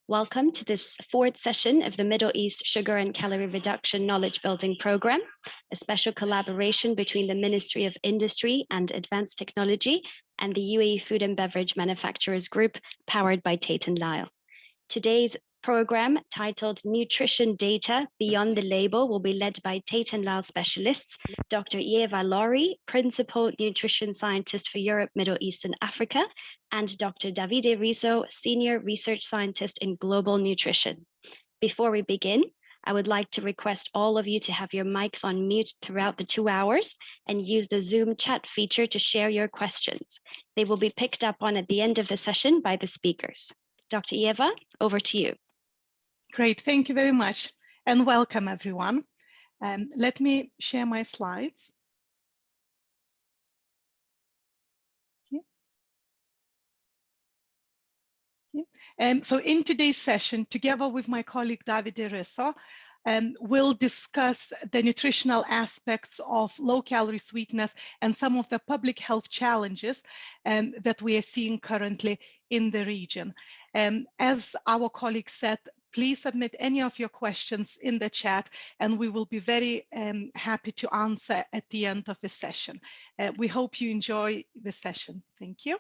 Welcome to this fourth session of the Middle East Sugar and Calorie Reduction Knowledge Building Program, a special collaboration between the Ministry of Industry and Advanced Technology and the UAE Food and Beverage Manufacturers Group, powered by Tate & Lyle. Today's program, titled Nutrition Data Beyond the Label, will be led by Tate & Lyle specialists, Dr. Eva Laurie, Principal Nutrition Scientist for Europe, Middle East and Africa, and Dr. Davide Riso, Senior Research Scientist in Global Nutrition. Before we begin, I would like to request all of you to have your mics on mute throughout the 2 hours and use the Zoom chat feature to share your questions. They will be picked up on at the end of the session by the speakers. Dr. Eva, over to you. Great, thank you very much, and welcome everyone. Let me share my slides. So in today's session, together with my colleague Davide Riso, we'll discuss the nutritional aspects of low-calorie sweetness and some of the public health challenges that we are seeing currently in the region. As our colleague said, please submit any of your questions in the chat, and we will be very happy to answer at the end of the session. We hope you enjoy the session. Thank you.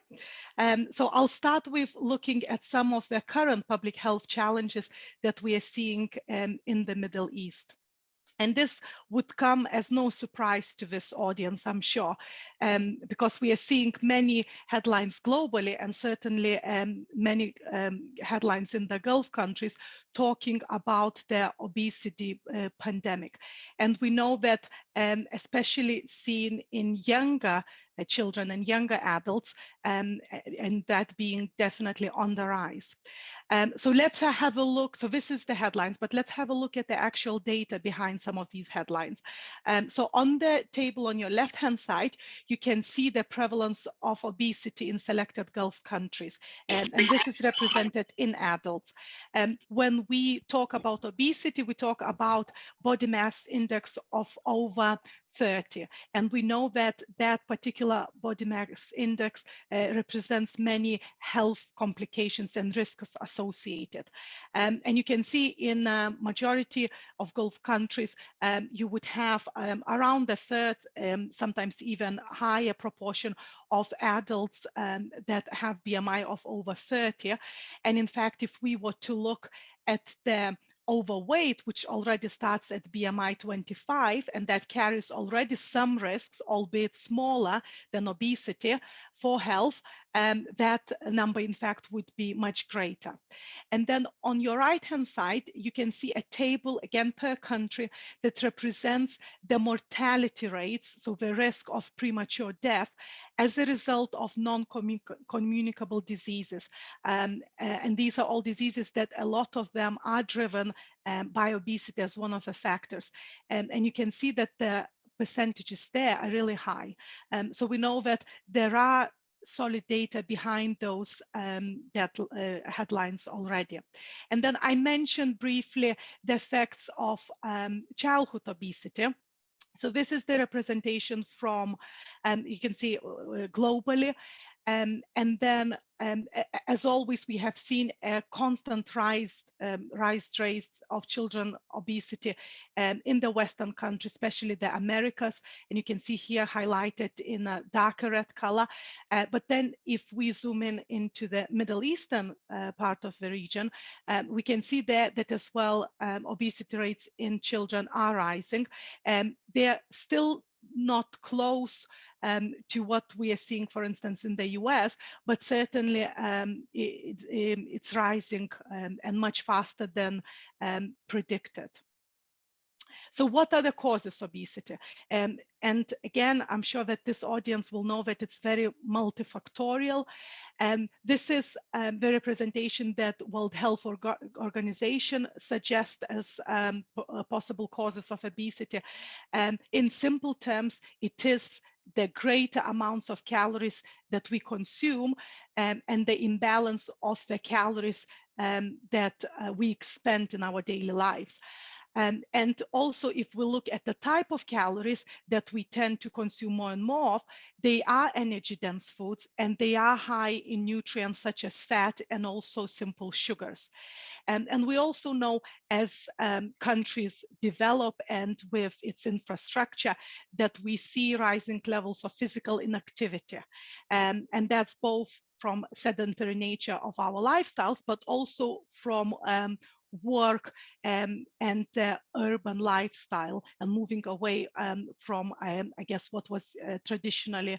So I'll start with looking at some of the current public health challenges that we are seeing in the Middle East. And this would come as no surprise to this audience, I'm sure, because we are seeing many headlines globally and certainly many headlines in the Gulf countries talking about the obesity pandemic. And we know that especially seen in younger children and younger adults, and that being definitely on the rise. So let's have a look. So this is the headlines, but let's have a look at the actual data behind some of these headlines. So on the table on your left-hand side, you can see the prevalence of obesity in selected Gulf countries. And this is represented in adults. When we talk about obesity, we talk about body mass index of over 30. And we know that that particular body mass index represents many health complications and risks associated. And you can see in a majority of Gulf countries, you would have around a third, sometimes even higher proportion of adults that have BMI of over 30. And in fact, if we were to look at the overweight, which already starts at BMI 25, and that carries already some risks, albeit smaller than obesity for health, that number in fact would be much greater. And then on your right-hand side, you can see a table again per country that represents the mortality rates, so the risk of premature death as a result of non-communicable diseases. And these are all diseases that a lot of them are driven by obesity as one of the factors. And you can see that the percentages there are really high. So we know that there are solid data behind those headlines already. And then I mentioned briefly the effects of childhood obesity. So this is the representation from, you can see globally. And then, as always, we have seen a constant rise rate of children obesity in the Western countries, especially the Americas. And you can see here highlighted in a darker red color. But then if we zoom in into the Middle Eastern part of the region, we can see there that as well, obesity rates in children are rising. They're still not close to what we are seeing, for instance, in the US, but certainly it's rising and much faster than predicted. So what are the causes of obesity? And again, I'm sure that this audience will know that it's very multifactorial. And this is the representation that World Health Organization suggests as possible causes of obesity. In simple terms, it is the greater amounts of calories that we consume and the imbalance of the calories that we expend in our daily lives. And also, if we look at the type of calories that we tend to consume more and more of, they are energy-dense foods, and they are high in nutrients such as fat and also simple sugars. And we also know, as countries develop and with its infrastructure, that we see rising levels of physical inactivity. And that's both from sedentary nature of our lifestyles, but also from work and the urban lifestyle, and moving away from, I guess, what was traditionally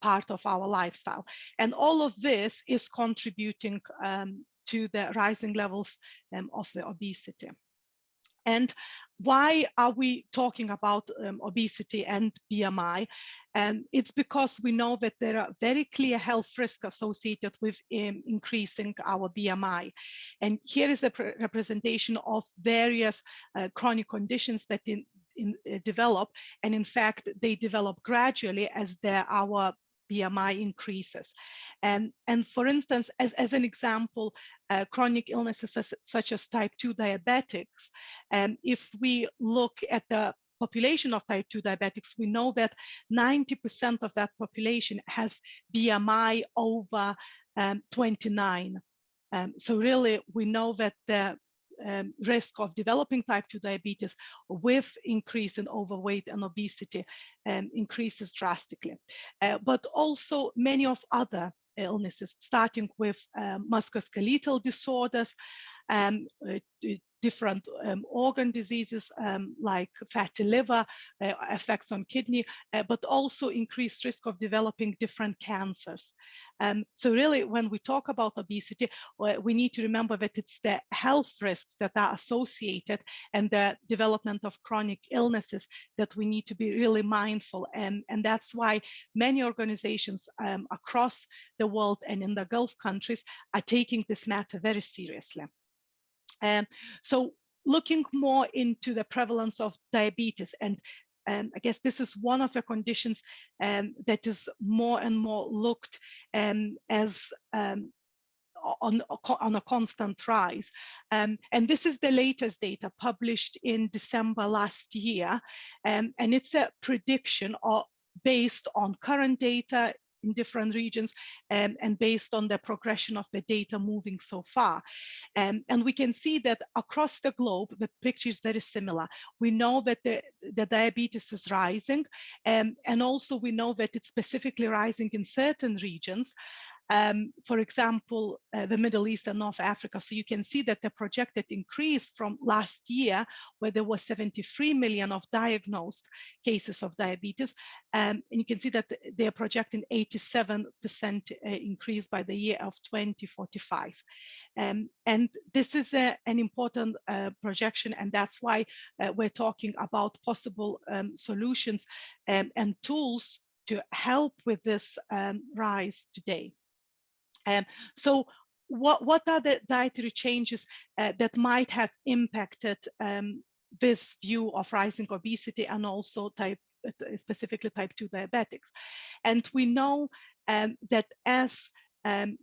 part of our lifestyle. And all of this is contributing to the rising levels of the obesity. And why are we talking about obesity and BMI? And it's because we know that there are very clear health risks associated with increasing our BMI. And here is a representation of various chronic conditions that develop. And in fact, they develop gradually as our BMI increases. And for instance, as an example, chronic illnesses such as type 2 diabetics, and if we look at the population of type 2 diabetics, we know that 90% of that population has BMI over 29. So really, we know that the risk of developing type 2 diabetes with increase in overweight and obesity increases drastically. But also many of other illnesses, starting with musculoskeletal disorders, different organ diseases like fatty liver, effects on kidney, but also increased risk of developing different cancers. So really, when we talk about obesity, we need to remember that it's the health risks that are associated and the development of chronic illnesses that we need to be really mindful. And that's why many organizations across the world and in the Gulf countries are taking this matter very seriously. So looking more into the prevalence of diabetes, and I guess this is one of the conditions that is more and more looked as on a constant rise. And this is the latest data published in December last year. And it's a prediction based on current data in different regions and based on the progression of the data moving so far. And we can see that across the globe, the picture is very similar. We know that the diabetes is rising, and also we know that it's specifically rising in certain regions. For example, the Middle East and North Africa. So you can see that the projected increase from last year, where there was 73 million of diagnosed cases of diabetes, and you can see that they're projecting 87% increase by the year of 2045. And this is an important projection, and that's why we're talking about possible solutions and tools to help with this rise today. So what are the dietary changes that might have impacted this view of rising obesity and also specifically type 2 diabetics? And we know that as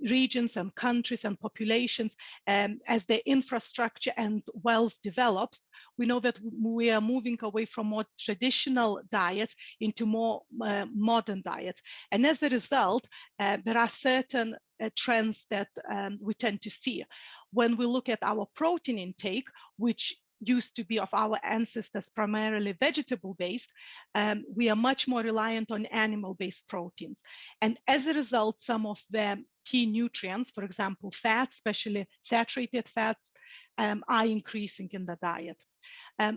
regions and countries and populations, as the infrastructure and wealth develops, we know that we are moving away from more traditional diets into more modern diets. And as a result, there are certain trends that we tend to see. When we look at our protein intake, which used to be of our ancestors primarily vegetable-based, we are much more reliant on animal-based proteins. And as a result, some of the key nutrients, for example, fats, especially saturated fats, are increasing in the diet.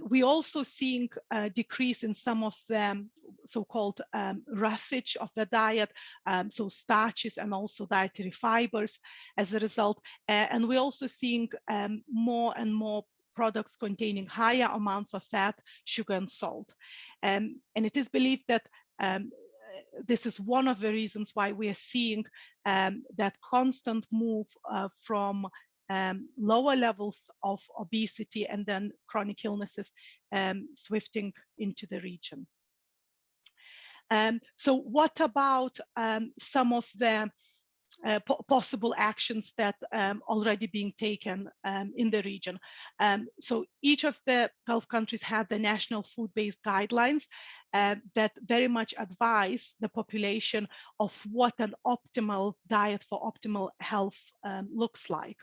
We also seeing a decrease in some of the so-called roughage of the diet, so starches and also dietary fibers as a result. And we're also seeing more and more products containing higher amounts of fat, sugar, and salt. And it is believed that this is one of the reasons why we are seeing that constant move from lower levels of obesity and then chronic illnesses swifting into the region. So what about some of the possible actions that already being taken in the region. So each of the Gulf countries have the national food-based guidelines that very much advise the population of what an optimal diet for optimal health looks like.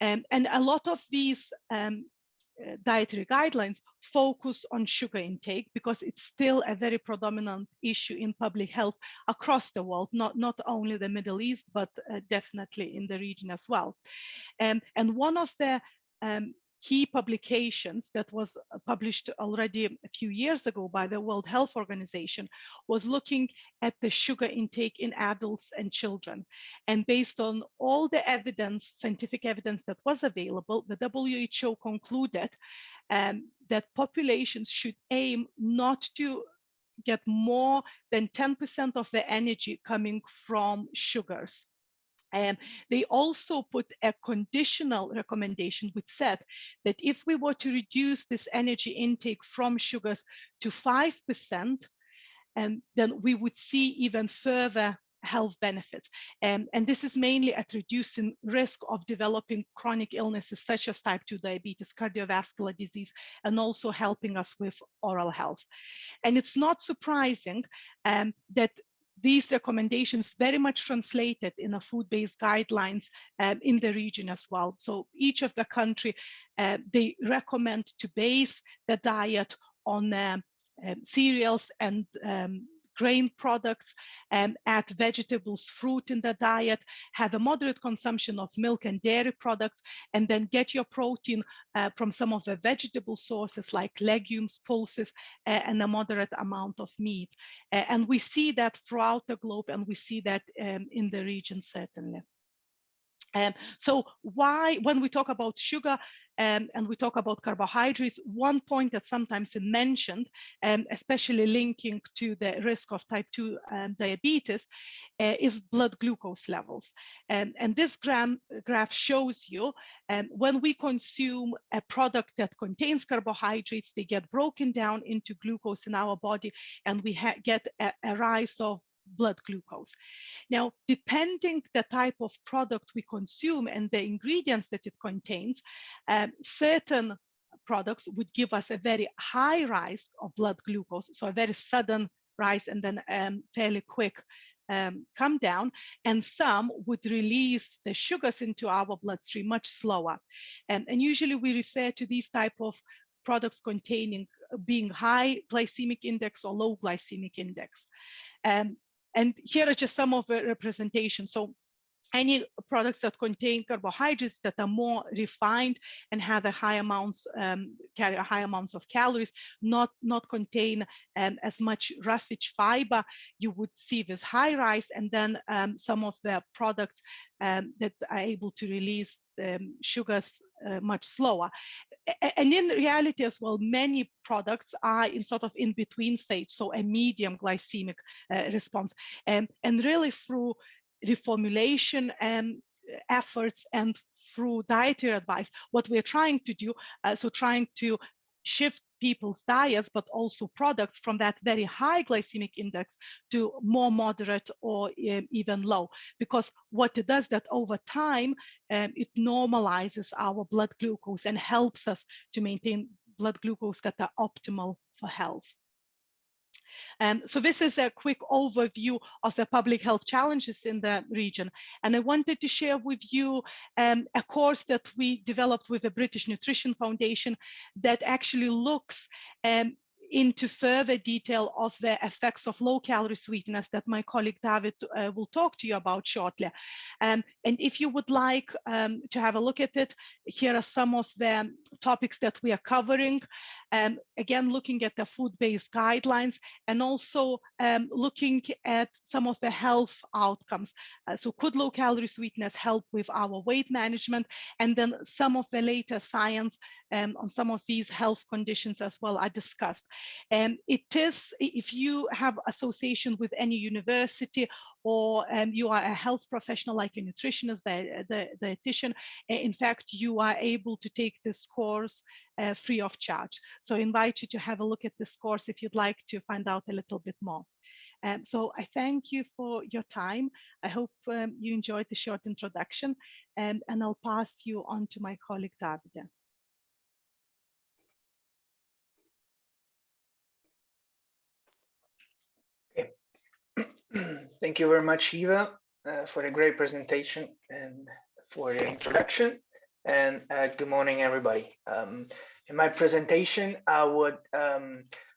And a lot of these dietary guidelines focus on sugar intake because it's still a very predominant issue in public health across the world, not only the Middle East, but definitely in the region as well. And one of the key publications that was published already a few years ago by the World Health Organization was looking at the sugar intake in adults and children. And based on all the evidence, scientific evidence that was available, the WHO concluded that populations should aim not to get more than 10% of the energy coming from sugars. They also put a conditional recommendation which said that if we were to reduce this energy intake from sugars to 5%, then we would see even further health benefits. And this is mainly at reducing risk of developing chronic illnesses such as type 2 diabetes, cardiovascular disease, and also helping us with oral health. And it's not surprising that these recommendations very much translated in a food-based guidelines in the region as well. So each of the country, they recommend to base the diet on cereals and grain products, add vegetables, fruit in the diet, have a moderate consumption of milk and dairy products, and then get your protein from some of the vegetable sources like legumes, pulses, and a moderate amount of meat. And we see that throughout the globe, and we see that in the region certainly. So why, when we talk about sugar and we talk about carbohydrates, one point that sometimes is mentioned, especially linking to the risk of type 2 diabetes, is blood glucose levels. And this graph shows you when we consume a product that contains carbohydrates, they get broken down into glucose in our body, and we get a rise of blood glucose. Now, depending the type of product we consume and the ingredients that it contains, certain products would give us a very high rise of blood glucose, so a very sudden rise and then fairly quick come down, and some would release the sugars into our bloodstream much slower. And usually we refer to these type of products containing being high glycemic index or low glycemic index. And here are just some of the representations. So any products that contain carbohydrates that are more refined and have a high amounts, carry high amounts of calories, not contain as much roughage fiber, you would see this high rise, and then some of the products that are able to release sugars much slower. And in reality as well, many products are in sort of in between stage, so a medium glycemic response. And really through reformulation efforts and through dietary advice, what we're trying to do, so trying to shift people's diets, but also products from that very high glycemic index to more moderate or even low. Because what it does that over time, it normalizes our blood glucose and helps us to maintain blood glucose that are optimal for health. So this is a quick overview of the public health challenges in the region. And I wanted to share with you a course that we developed with the British Nutrition Foundation that actually looks into further detail of the effects of low-calorie sweeteners that my colleague David will talk to you about shortly. And if you would like to have a look at it, here are some of the topics that we are covering. Again, looking at the food-based guidelines and also looking at some of the health outcomes. So could low-calorie sweeteners help with our weight management? And then some of the later science on some of these health conditions as well are discussed. And it is, if you have association with any university or you are a health professional like a nutritionist, the dietitian, in fact, you are able to take this course free of charge. So I invite you to have a look at this course if you'd like to find out a little bit more. So I thank you for your time. I hope you enjoyed the short introduction, and I'll pass you on to my colleague, Davide. Okay. Thank you very much, Eva, for the great presentation and for the introduction. And good morning, everybody. In my presentation, I would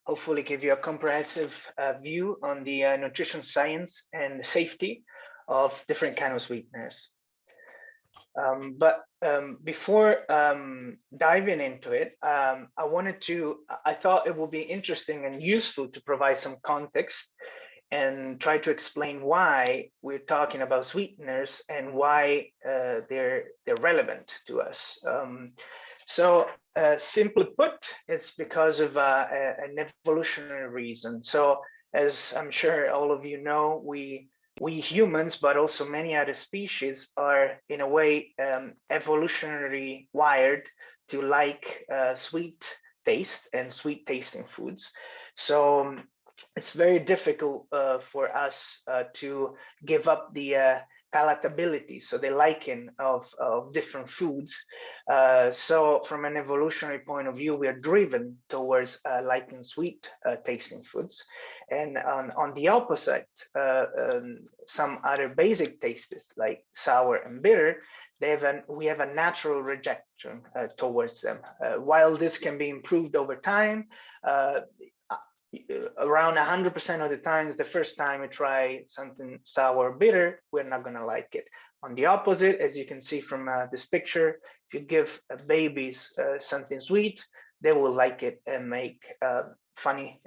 hopefully give you a comprehensive view on the nutrition science and the safety of different kinds of sweeteners. But before diving into it, I thought it would be interesting and useful to provide some context and try to explain why we're talking about sweeteners and why they're relevant to us. So simply put, it's because of an evolutionary reason. So as I'm sure all of you know, we humans, but also many other species, are in a way evolutionarily wired to like sweet taste and sweet tasting foods. So it's very difficult for us to give up the palatability, so the liking of different foods. So from an evolutionary point of view, we are driven towards liking sweet tasting foods. And on the opposite, some other basic tastes like sour and bitter, we have a natural rejection towards them. While this can be improved over time, around 100% of the times, the first time we try something sour or bitter, we're not going to like it. On the opposite, as you can see from this picture, if you give babies something sweet, they will like it and make funny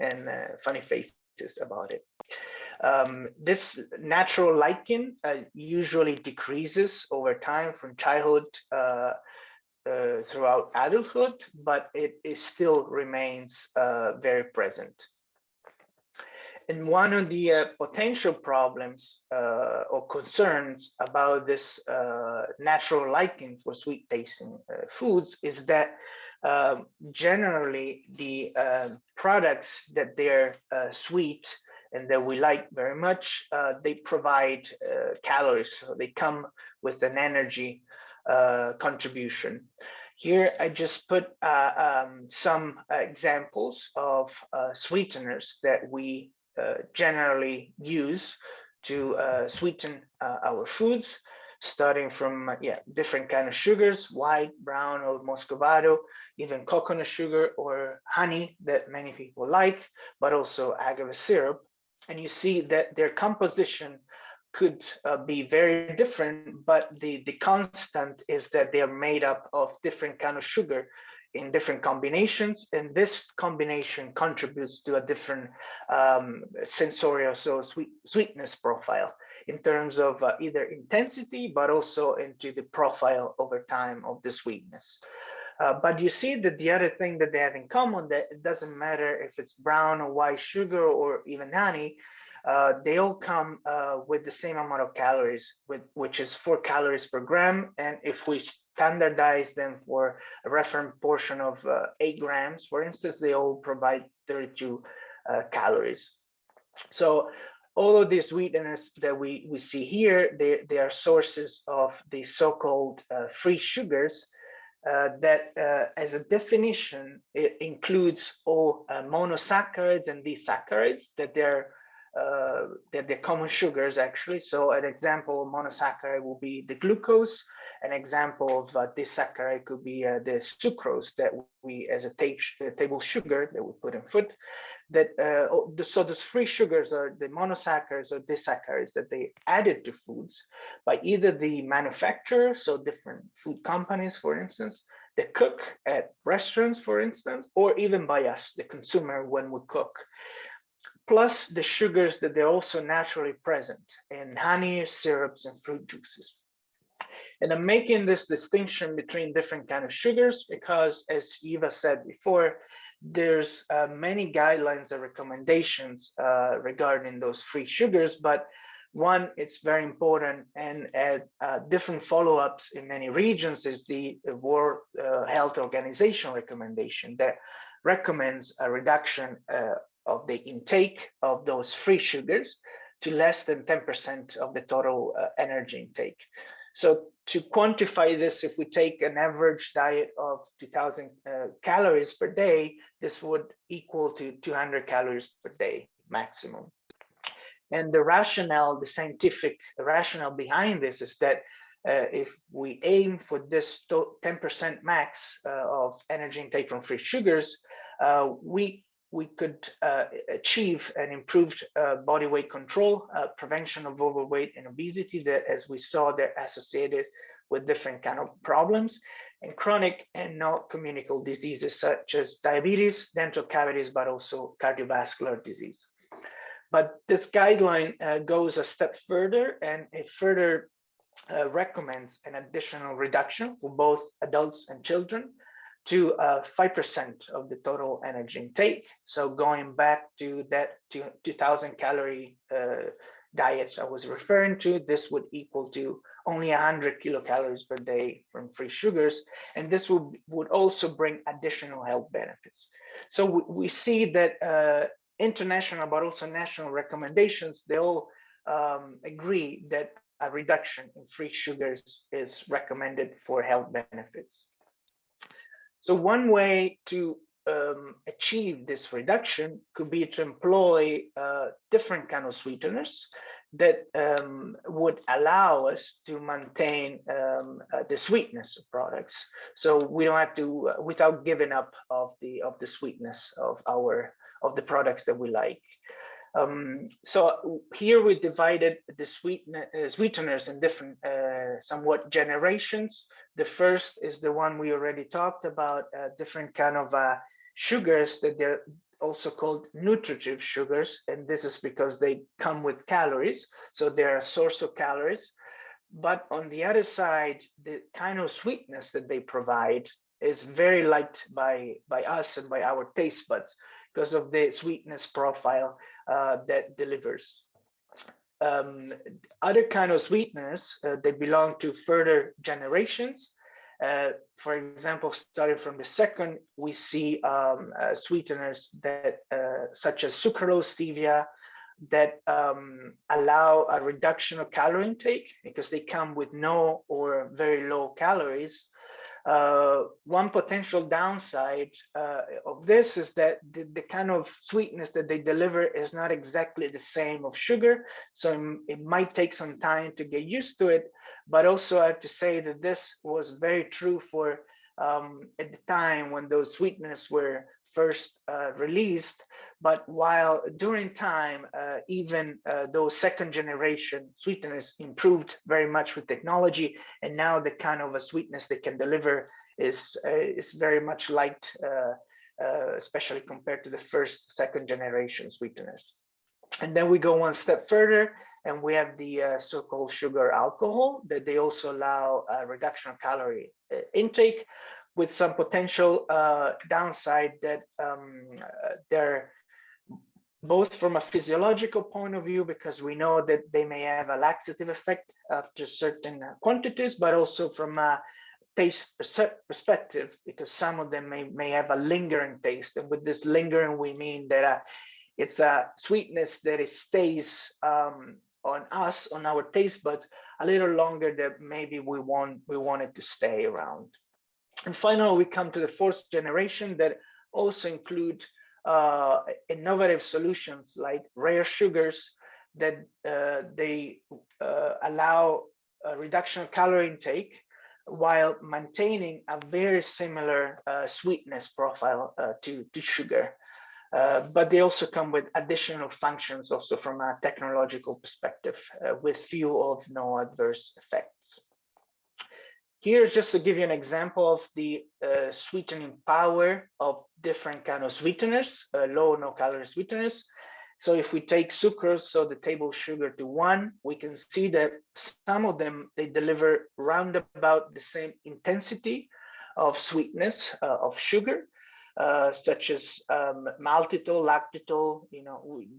faces about it. This natural liking usually decreases over time from childhood throughout adulthood, but it still remains very present. And one of the potential problems or concerns about this natural liking for sweet tasting foods is that generally the products that they're sweet and that we like very much, they provide calories, so they come with an energy contribution. Here, I just put some examples of sweeteners that we generally use to sweeten our foods, starting from different kind of sugars, white, brown, or muscovado, even coconut sugar or honey that many people like, but also agave syrup. And you see that their composition could be very different, but the constant is that they are made up of different kind of sugar in different combinations, and this combination contributes to a different sensorial, so sweetness profile in terms of either intensity, but also into the profile over time of the sweetness. But you see that the other thing that they have in common, that it doesn't matter if it's brown or white sugar or even honey, they all come with the same amount of calories, which is 4 calories per gram. And if we standardize them for a reference portion of 8 grams, for instance, they all provide 32 calories. So all of these sweeteners that we see here, they are sources of the so-called free sugars that as a definition, it includes all monosaccharides and disaccharides, that they're common sugars actually. So an example of monosaccharide will be the glucose. An example of disaccharide could be the sucrose that we, as a table sugar that we put in food. That so those free sugars are the monosaccharides or disaccharides that they added to foods by either the manufacturer, so different food companies, for instance, the cook at restaurants, for instance, or even by us, the consumer, when we cook. Plus the sugars that they're also naturally present in honey, syrups, and fruit juices. And I'm making this distinction between different kind of sugars because, as Eva said before, there's many guidelines and recommendations regarding those free sugars, but one, it's very important, and different follow-ups in many regions is the World Health Organization recommendation that recommends a reduction of the intake of those free sugars to less than 10% of the total energy intake. So to quantify this, if we take an average diet of 2000 calories per day, this would equal to 200 calories per day maximum. And the rationale, the scientific rationale behind this is that if we aim for this 10% max of energy intake from free sugars, we could achieve an improved body weight control, prevention of overweight and obesity that, as we saw, they're associated with different kind of problems and chronic and non-communicable diseases such as diabetes, dental cavities, but also cardiovascular disease. But this guideline goes a step further, and it further recommends an additional reduction for both adults and children to 5% of the total energy intake. So going back to that 2000 calorie diet I was referring to, this would equal to only 100 kilocalories per day from free sugars. And this would also bring additional health benefits. So we see that international, but also national recommendations, they all agree that a reduction in free sugars is recommended for health benefits. So one way to achieve this reduction could be to employ different kind of sweeteners that would allow us to maintain the sweetness of products. So we don't have to, without giving up of the sweetness of the products that we like. So here we divided the sweeteners in different somewhat generations. The first is the one we already talked about, different kind of sugars that they're also called nutritive sugars. And this is because they come with calories. So they're a source of calories. But on the other side, the kind of sweetness that they provide is very liked by us and by our taste buds because of the sweetness profile that delivers. Other kind of sweeteners, they belong to further generations. For example, starting from the second, we see sweeteners that such as sucralose, stevia, that allow a reduction of calorie intake because they come with no or very low calories. One potential downside of this is that the kind of sweetness that they deliver is not exactly the same of sugar. So it might take some time to get used to it. But also I have to say that this was very true for at the time when those sweeteners were first released. But while during time, even those second generation sweeteners improved very much with technology, and now the kind of a sweetness they can deliver is very much liked, especially compared to the first, second generation sweeteners. And then we go one step further, and we have the so-called sugar alcohol that they also allow a reduction of calorie intake, with some potential downside that they're both from a physiological point of view, because we know that they may have a laxative effect after certain quantities, but also from a taste perspective, because some of them may have a lingering taste. And with this lingering, we mean that it's a sweetness that it stays on us, on our taste buds, a little longer than maybe we want it to stay around. And finally, we come to the fourth generation that also include innovative solutions like rare sugars that they allow a reduction of calorie intake while maintaining a very similar sweetness profile to sugar. But they also come with additional functions also from a technological perspective with few or no adverse effects. Here's just to give you an example of the sweetening power of different kind of sweeteners, low or no calorie sweeteners. So if we take sucrose, so the table sugar to 1, we can see that some of them, they deliver round about the same intensity of sweetness of sugar, such as maltitol, lactitol,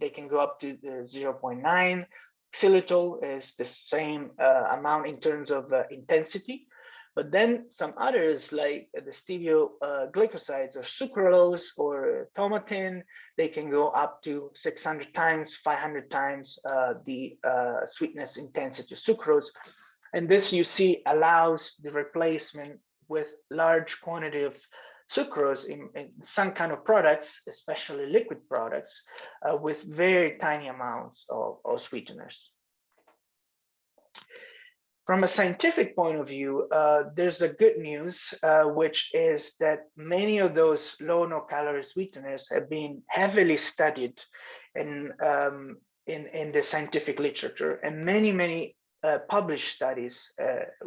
they can go up to 0.9. Xylitol is the same amount in terms of intensity. But then some others, like the stereoglycosides or sucralose or tomatin, they can go up to 600 times, 500 times the sweetness intensity of sucrose. And this, you see, allows the replacement with large quantity of sucrose in some kind of products, especially liquid products, with very tiny amounts of sweeteners. From a scientific point of view, there's a good news, which is that many of those low no calorie sweeteners have been heavily studied in the scientific literature, and many published studies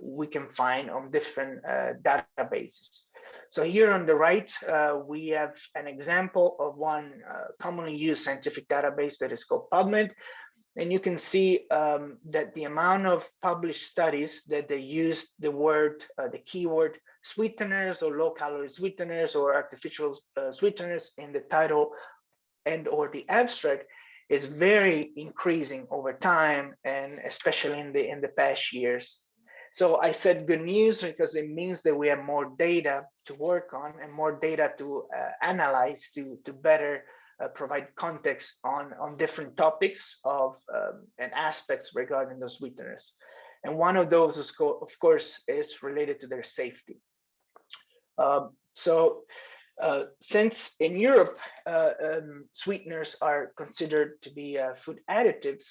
we can find on different databases. So here on the right, we have an example of one commonly used scientific database that is called PubMed. And you can see that the amount of published studies that they use the keyword sweeteners or low calorie sweeteners or artificial sweeteners in the title and or the abstract is very increasing over time, and especially in the past years. So I said good news because it means that we have more data to work on and more data to analyze to better provide context on different topics and aspects regarding those sweeteners. And one of those, of course, is related to their safety. Since in Europe, sweeteners are considered to be food additives,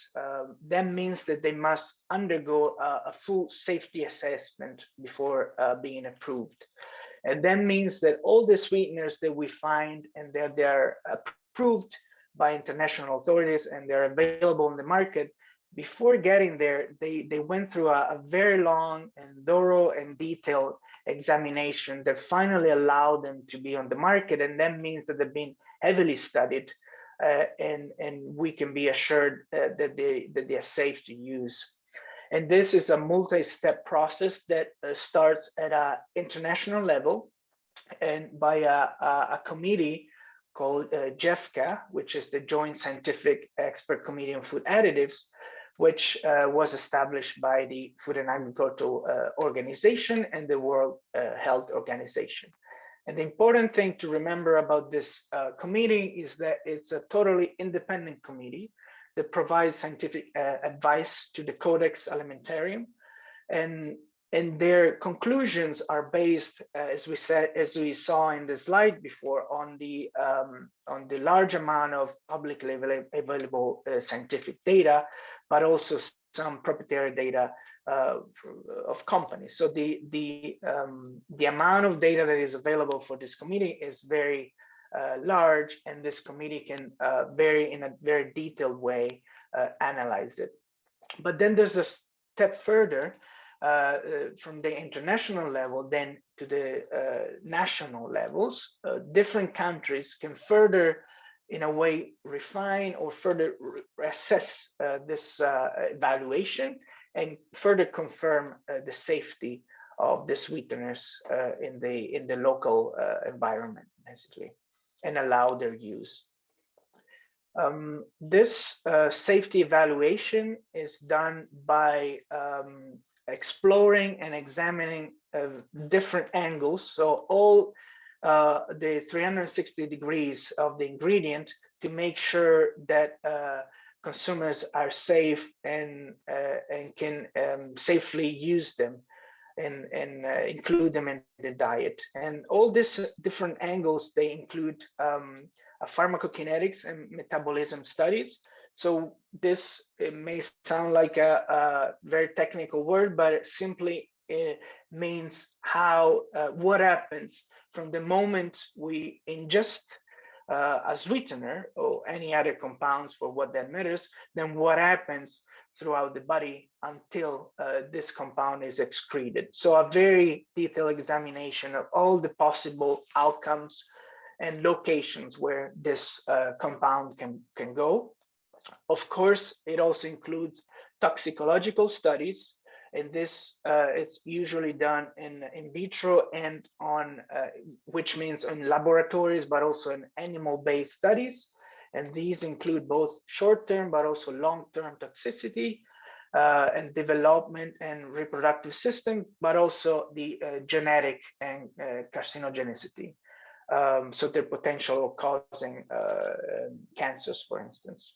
that means that they must undergo a full safety assessment before being approved. And that means that all the sweeteners that we find and that they're approved by international authorities and they're available in the market, before getting there, they went through a very long and thorough and detailed examination that finally allowed them to be on the market. And that means that they've been heavily studied and we can be assured that they are safe to use. And this is a multi-step process that starts at an international level and by a committee called JEFCA, which is the Joint Scientific Expert Committee on Food Additives, which was established by the Food and Agricultural Organization and the World Health Organization. And the important thing to remember about this committee is that it's a totally independent committee that provides scientific advice to the Codex Alimentarium, and their conclusions are based, as we saw in the slide before, on the large amount of publicly available scientific data, but also some proprietary data of companies. So the amount of data that is available for this committee is very large, and this committee can in a very detailed way analyze it. But then there's a step further from the international level then to the national levels. Different countries can further, in a way, refine or further assess this evaluation and further confirm the safety of the sweeteners in the local environment, basically, and allow their use. This safety evaluation is done by exploring and examining different angles, so all the 360 degrees of the ingredient, to make sure that consumers are safe and can safely use them and include them in the diet. And all these different angles, they include pharmacokinetics and metabolism studies. So this, it may sound like a very technical word, but it simply means how what happens from the moment we ingest a sweetener or any other compounds, for what that matters, then what happens throughout the body until this compound is excreted. So a very detailed examination of all the possible outcomes and locations where this compound can go. Of course, it also includes toxicological studies, and this is usually done in vitro and on, which means in laboratories, but also in animal-based studies. And these include both short-term, but also long-term toxicity. and development and reproductive system, but also the genetic and carcinogenicity. So their potential of causing cancers, for instance.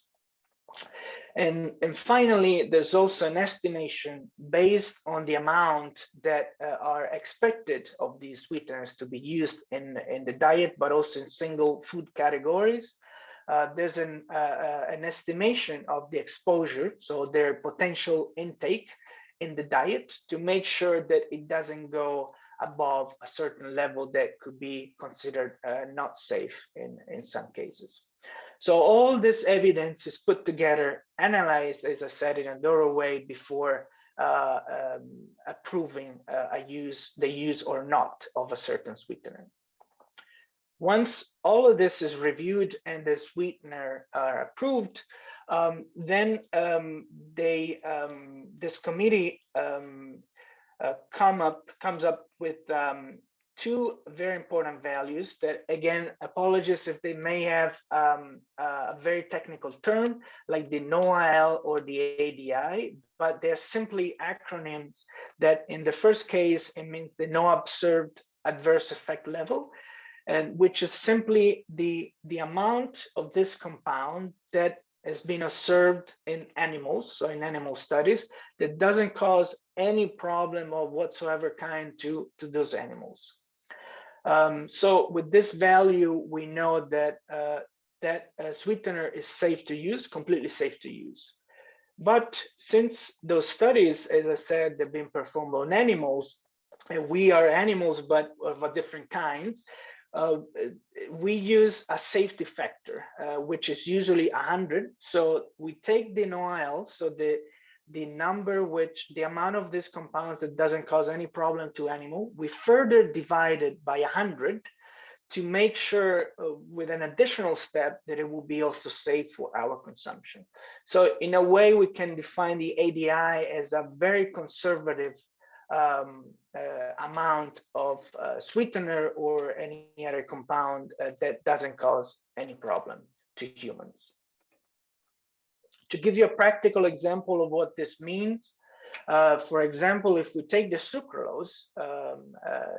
And finally, there's also an estimation based on the amount that are expected of these sweeteners to be used in the diet, but also in single food categories. There's an estimation of the exposure, so their potential intake in the diet, to make sure that it doesn't go above a certain level that could be considered not safe in some cases. So all this evidence is put together, analyzed, as I said, in a thorough way before approving the use or not of a certain sweetener. Once all of this is reviewed and the sweetener are approved, then this committee comes up with two very important values that, again, apologies if they may have a very technical term like the NOAEL or the ADI, but they're simply acronyms that in the first case, it means the no observed adverse effect level, and which is simply the amount of this compound that has been observed in animals, so in animal studies, that doesn't cause any problem of whatsoever kind to those animals. So with this value, we know that that sweetener is safe to use, completely safe to use. But since those studies, as I said, they've been performed on animals, and we are animals, but of a different kinds, we use a safety factor, which is usually 100. So we take the NOAEL, so the number the amount of these compounds that doesn't cause any problem to animal, we further divide it by 100 to make sure with an additional step that it will be also safe for our consumption. So in a way, we can define the ADI as a very conservative amount of sweetener or any other compound that doesn't cause any problem to humans. To give you a practical example of what this means, for example, if we take the sucralose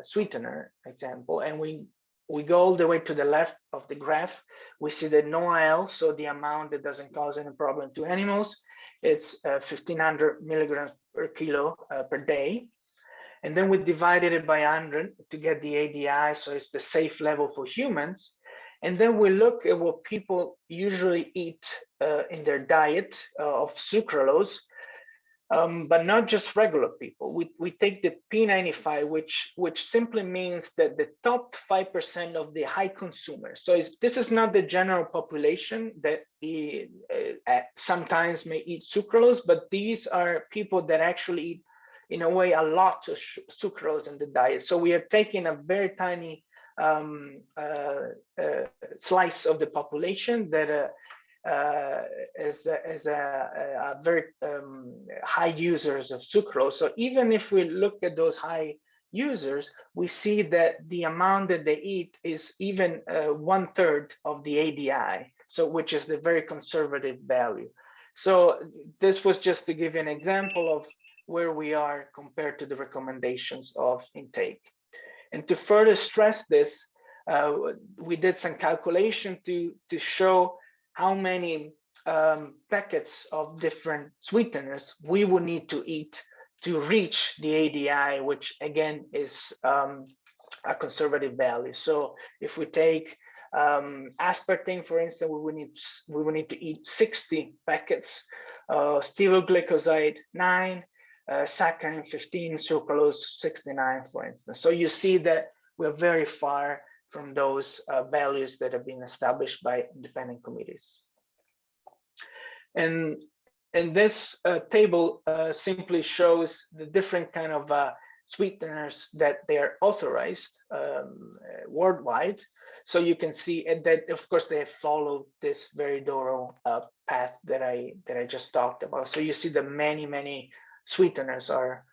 sweetener example, and we go all the way to the left of the graph, we see the NOAEL, so the amount that doesn't cause any problem to animals, it's 1500 milligrams per kilo per day. And then we divided it by 100 to get the ADI, so it's the safe level for humans. And then we look at what people usually eat in their diet of sucralose, but not just regular people. We take the P95, which simply means that the top 5% of the high consumers. So this is not the general population that sometimes may eat sucralose, but these are people that actually eat, in a way, a lot of sucralose in the diet. So we are taking a very tiny slice of the population that is a very high users of sucrose. So even if we look at those high users, we see that the amount that they eat is even 1/3 of the ADI, so which is the very conservative value. So this was just to give you an example of where we are compared to the recommendations of intake. And to further stress this, we did some calculation to show how many packets of different sweeteners we would need to eat to reach the ADI, which again is a conservative value. So if we take aspartame, for instance, we would need to eat 60 packets, stevoglycoside 9, saccharin 15, sucralose 69, for instance. So you see that we're very far from those values that have been established by independent committees. And this table simply shows the different kind of sweeteners that they are authorized worldwide. So you can see that, of course, they have followed this very thorough path that I just talked about. So you see that many sweeteners are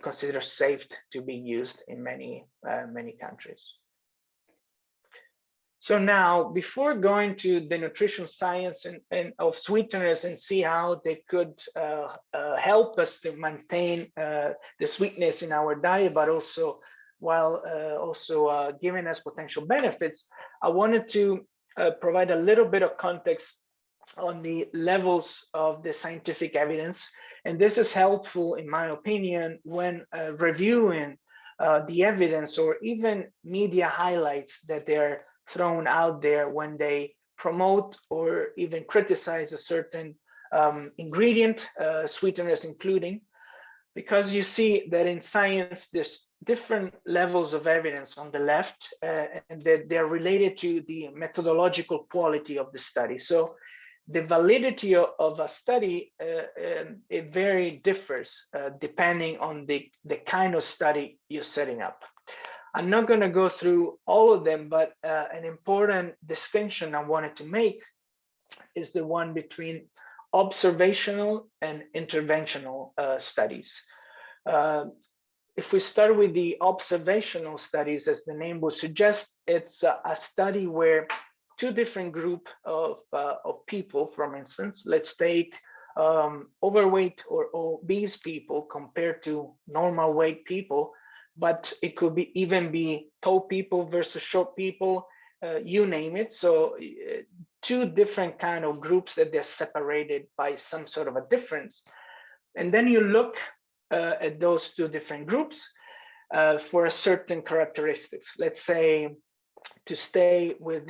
considered safe to be used in many countries. So now, before going to the nutrition science and of sweeteners and see how they could help us to maintain the sweetness in our diet, but also while also giving us potential benefits, I wanted to provide a little bit of context on the levels of the scientific evidence. And this is helpful, in my opinion, when reviewing the evidence or even media highlights that they're thrown out there when they promote or even criticize a certain ingredient, sweeteners including, because you see that in science, there's different levels of evidence on the left, and that they're related to the methodological quality of the study. So the validity of a study, it very differs depending on the kind of study you're setting up. I'm not going to go through all of them, but an important distinction I wanted to make is the one between observational and interventional studies. If we start with the observational studies, as the name would suggest, it's a study where two different group of people, for instance, let's take overweight or obese people compared to normal weight people, but it could be even be tall people versus short people, you name it. So two different kind of groups that they're separated by some sort of a difference. And then you look at those two different groups for a certain characteristics. Let's say, to stay with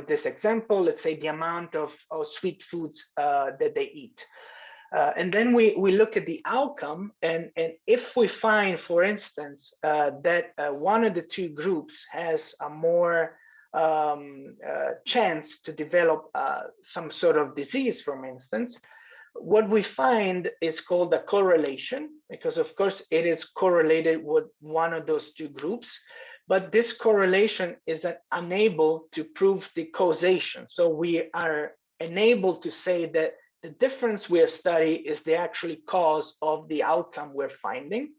this example, let's say the amount of sweet foods that they eat. And then we look at the outcome, and if we find, for instance, that one of the two groups has a more chance to develop some sort of disease, for instance, what we find is called a correlation, because of course it is correlated with one of those two groups, but this correlation is unable to prove the causation. So we are unable to say that the difference we are studying is the actual cause of the outcome we're finding.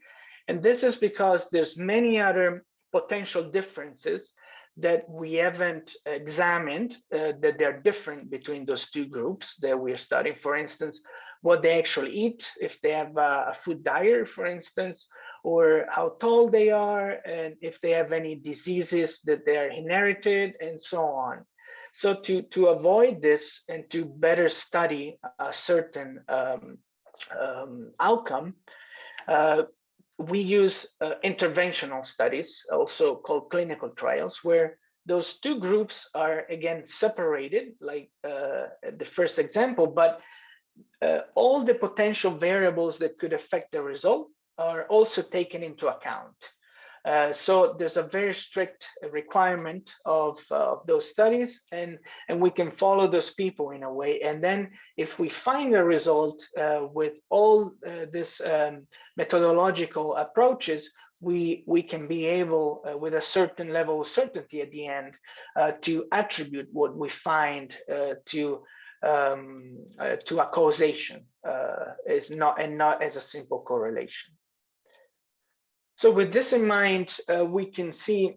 And this is because there's many other potential differences that we haven't examined, that they're different between those two groups that we're studying. For instance, what they actually eat, if they have a food diary, for instance, or how tall they are, and if they have any diseases that they are inherited, and so on. So to avoid this and to better study a certain outcome, we use interventional studies, also called clinical trials, where those two groups are again separated, like the first example, but all the potential variables that could affect the result are also taken into account. So there's a very strict requirement of those studies, and we can follow those people in a way. And then if we find a result with all this methodological approaches, we can be able, with a certain level of certainty at the end, to attribute what we find to a causation, is not as a simple correlation. So with this in mind, we can see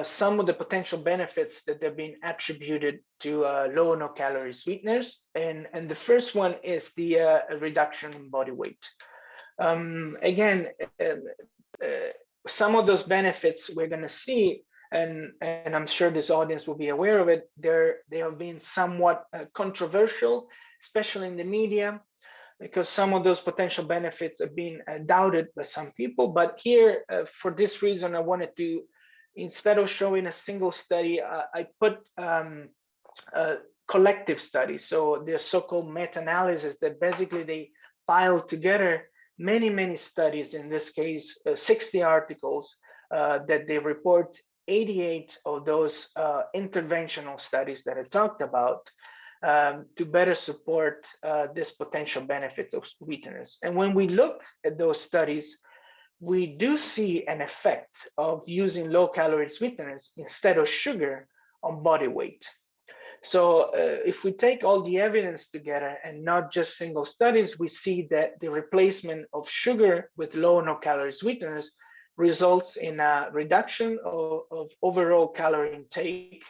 some of the potential benefits that have been attributed to low or no calorie sweeteners. And the first one is the reduction in body weight. Again, some of those benefits we're going to see, and I'm sure this audience will be aware of it, they have been somewhat controversial, especially in the media, because some of those potential benefits have been doubted by some people. But here, for this reason, I wanted to, instead of showing a single study, I put collective studies. So they're so-called meta-analysis that basically they piled together many studies, in this case, 60 articles that they report 88 of those interventional studies that I talked about, to better support this potential benefits of sweeteners. And when we look at those studies, we do see an effect of using low-calorie sweeteners instead of sugar on body weight. So if we take all the evidence together and not just single studies, we see that the replacement of sugar with low or no calorie sweeteners results in a reduction of overall calorie intake,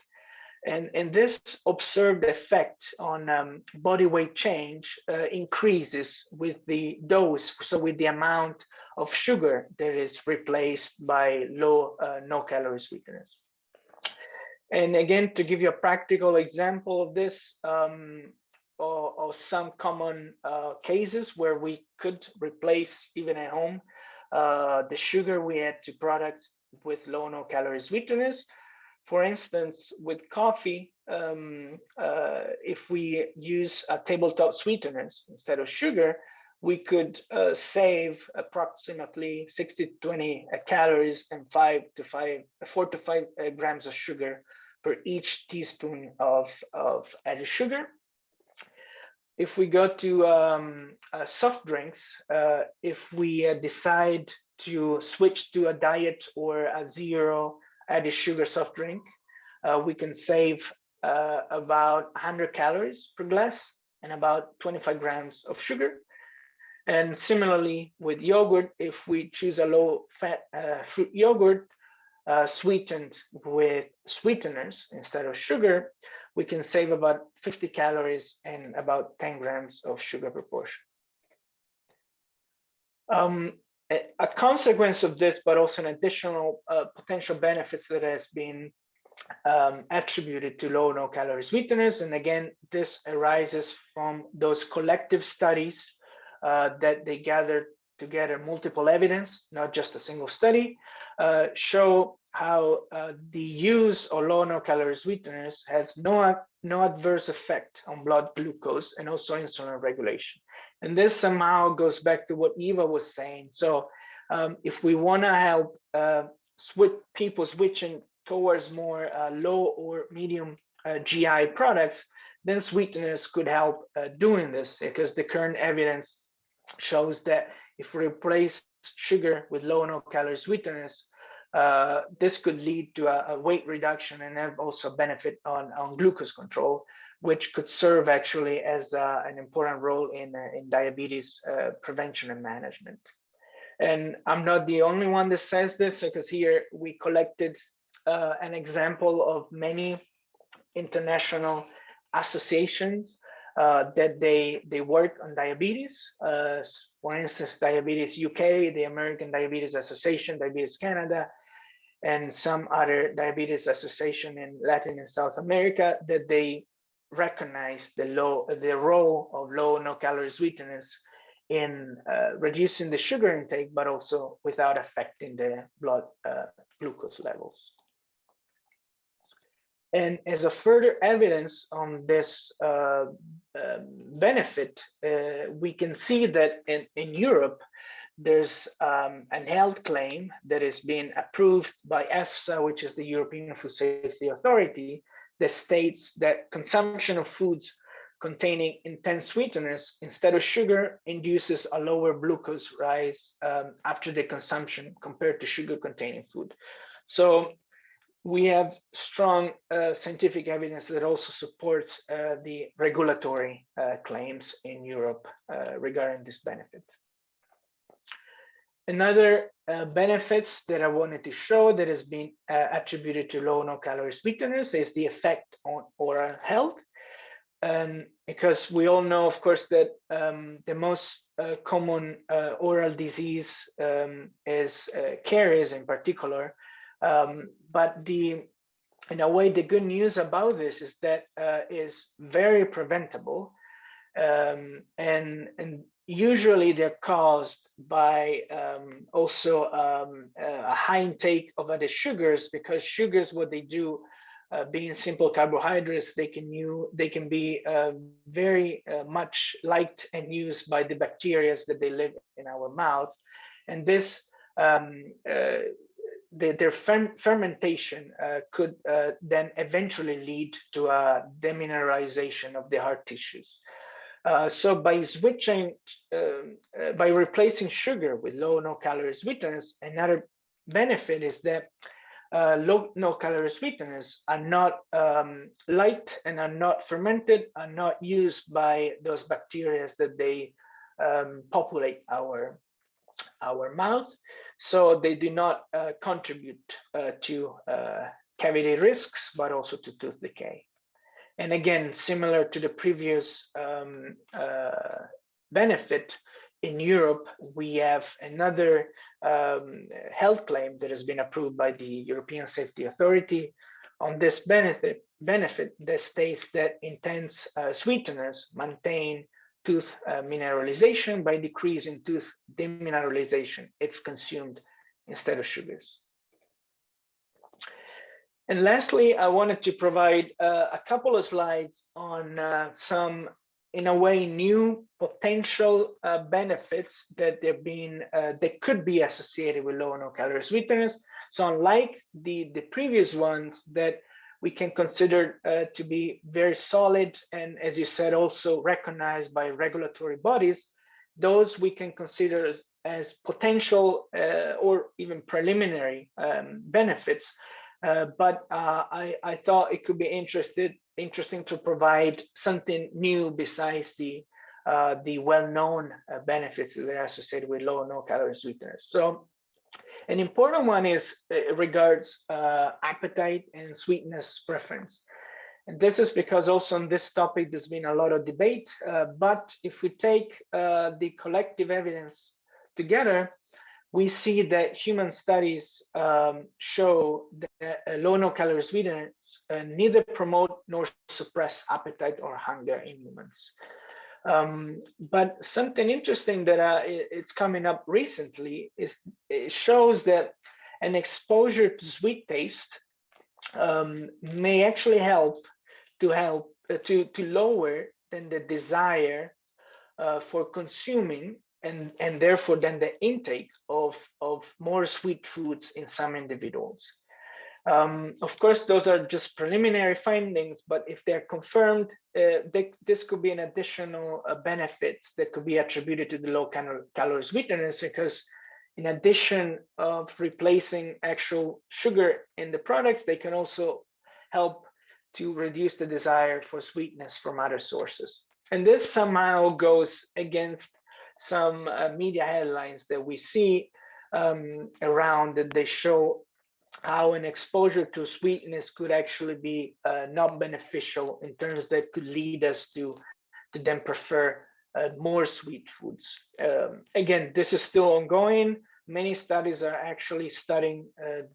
And this observed effect on body weight change increases with the dose, so with the amount of sugar that is replaced by low no-calorie sweeteners. And again, to give you a practical example of this, or some common cases where we could replace, even at home, the sugar we add to products with low no-calorie sweeteners. For instance, with coffee, if we use tabletop sweeteners instead of sugar, we could save approximately 60 to 20 calories and 4 to 5 grams of sugar per each teaspoon of added sugar. If we go to soft drinks, if we decide to switch to a diet or a zero added sugar soft drink, we can save about 100 calories per glass and about 25 grams of sugar. And similarly with yogurt, if we choose a low fat fruit yogurt sweetened with sweeteners instead of sugar, we can save about 50 calories and about 10 grams of sugar per portion. A consequence of this, but also an additional potential benefits that has been attributed to low no-calorie sweeteners. And again, this arises from those collective studies that they gathered together, multiple evidence, not just a single study, show how the use of low no-calorie sweeteners has no adverse effect on blood glucose and also insulin regulation. And this somehow goes back to what Eva was saying. So if we want to help people switching towards more low or medium GI products, then sweeteners could help doing this, because the current evidence shows that if we replace sugar with low no-calorie sweeteners, this could lead to a weight reduction and have also benefit on glucose control, which could serve actually as an important role in diabetes prevention and management. And I'm not the only one that says this, because here we collected an example of many international associations that they work on diabetes. For instance, Diabetes UK, the American Diabetes Association, Diabetes Canada, and some other diabetes association in Latin and South America, that they recognize the role of low no-calorie sweeteners in reducing the sugar intake, but also without affecting the blood glucose levels. And as a further evidence on this benefit, we can see that in Europe, there's an health claim that is being approved by EFSA, which is the European Food Safety Authority, that states that consumption of foods containing intense sweeteners instead of sugar induces a lower glucose rise after the consumption compared to sugar-containing food. So we have strong scientific evidence that also supports the regulatory claims in Europe regarding this benefit. Another benefits that I wanted to show that has been attributed to low no-calorie sweeteners is the effect on oral health. And because we all know, of course, that the most common oral disease is caries in particular. But in a way, the good news about this is that is very preventable, and usually they're caused by also a high intake of other sugars, because sugars, what they do, being simple carbohydrates, they can be very much liked and used by the bacteria that they live in our mouth, and this their fermentation could then eventually lead to a demineralization of the heart tissues. So by switching, by replacing sugar with low no-calorie sweeteners, another benefit is that low no-calorie sweeteners are not liked and are not fermented, are not used by those bacteria that they populate our mouth, so they do not contribute to cavity risks, but also to tooth decay. And again, similar to the previous benefit, in Europe, we have another health claim that has been approved by the European Safety Authority on this benefit that states that intense sweeteners maintain tooth mineralization by decreasing tooth demineralization if consumed instead of sugars. And lastly, I wanted to provide a couple of slides on some, in a way, new potential benefits that that could be associated with low and no calorie sweeteners. So unlike the previous ones that we can consider to be very solid and, as you said, also recognized by regulatory bodies, those we can consider as potential or even preliminary benefits. But I thought it could be interesting to provide something new besides the well-known benefits that are associated with low and no calorie sweeteners. So an important one is regards appetite and sweetness preference. And this is because also on this topic, there's been a lot of debate. But if we take the collective evidence together, we see that human studies show that low no calorie sweeteners neither promote nor suppress appetite or hunger in humans. But something interesting that it's coming up recently is it shows that an exposure to sweet taste may actually help to lower than the desire for consuming and therefore then the intake of more sweet foods in some individuals. Of course, those are just preliminary findings, but if they're confirmed, this could be an additional benefit that could be attributed to the low calorie sweeteners, because in addition of replacing actual sugar in the products, they can also help to reduce the desire for sweetness from other sources. And this somehow goes against some media headlines that we see around that they show how an exposure to sweetness could actually be not beneficial in terms that could lead us to then prefer more sweet foods. Again, this is still ongoing. Many studies are actually studying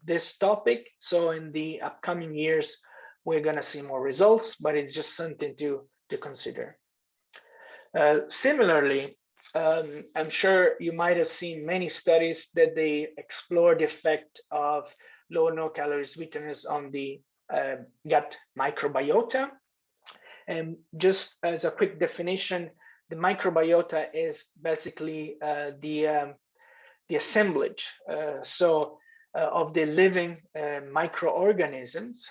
this topic. So in the upcoming years, we're going to see more results, but it's just something to consider. Similarly, I'm sure you might have seen many studies that they explore the effect of low and no calorie sweeteners on the gut microbiota. And just as a quick definition, the microbiota is basically the assemblage of the living microorganisms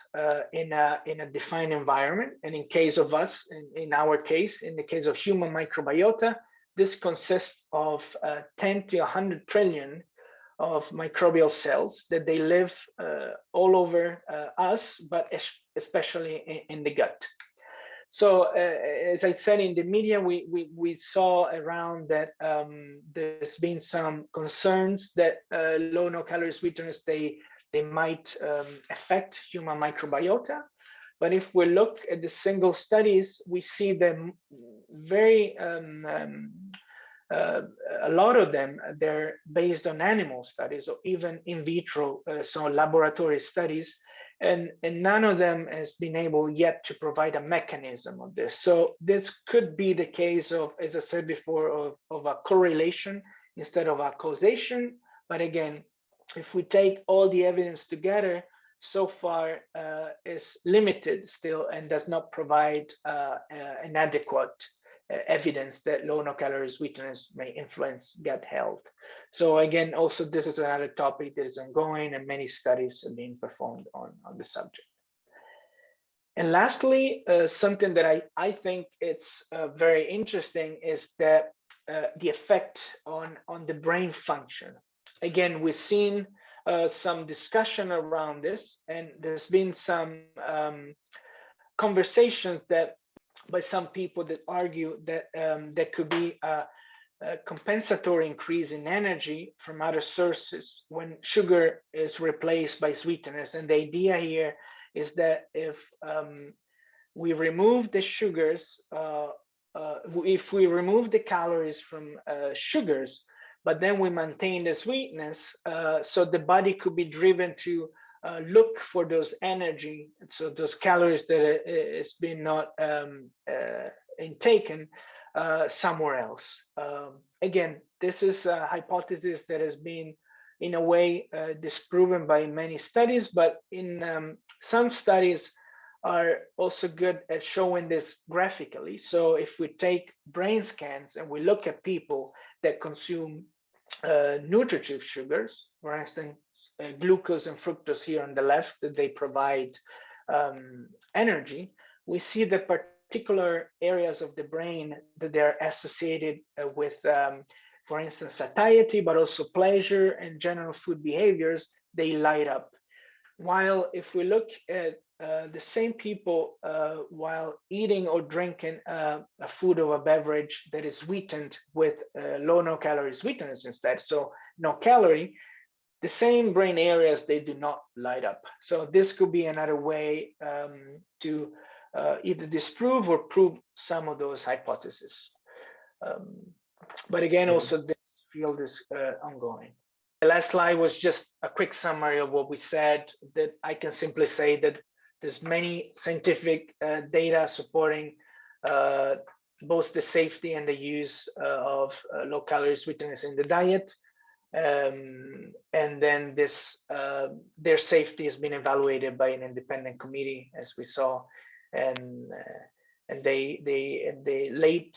in a defined environment. And in case of us, in our case, in the case of human microbiota, this consists of 10 to 100 trillion of microbial cells that they live all over us, but especially in the gut. So as I said, in the media, we saw around that there's been some concerns that low no calorie sweeteners, they might affect human microbiota. But if we look at the single studies, we see them very, a lot of them, they're based on animal studies or even in vitro, so laboratory studies. And none of them has been able yet to provide a mechanism of this. So this could be the case of, as I said before, of a correlation instead of a causation. But again, if we take all the evidence together, so far is limited still and does not provide an adequate evidence that low no calorie sweeteners may influence gut health. So again, also this is another topic that is ongoing and many studies are being performed on the subject. And lastly, something that I think it's very interesting is that the effect on the brain function. Again, we've seen some discussion around this, and there's been some conversations that by some people that argue that there could be compensatory increase in energy from other sources when sugar is replaced by sweeteners. And the idea here is that if we remove the sugars, if we remove the calories from sugars, but then we maintain the sweetness, so the body could be driven to look for those energy, so those calories that has been not intaken somewhere else. Again, this is a hypothesis that has been in a way disproven by many studies, but in some studies are also good at showing this graphically. So if we take brain scans and we look at people that consume nutritive sugars, for instance, glucose and fructose here on the left, that they provide energy, we see the particular areas of the brain that they're associated with, for instance, satiety, but also pleasure and general food behaviors, they light up. While if we look at the same people while eating or drinking a food or a beverage that is sweetened with low no calorie sweeteners instead, so no calorie, the same brain areas, they do not light up. So this could be another way to either disprove or prove some of those hypotheses. But again, also this field is ongoing. The last slide was just a quick summary of what we said, that I can simply say that there's many scientific data supporting both the safety and the use of low calorie sweeteners in the diet. And then this their safety has been evaluated by an independent committee, as we saw, and the late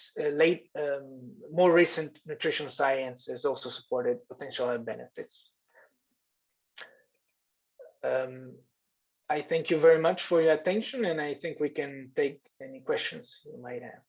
more recent nutrition science has also supported potential health benefits. I thank you very much for your attention, and I think we can take any questions you might have.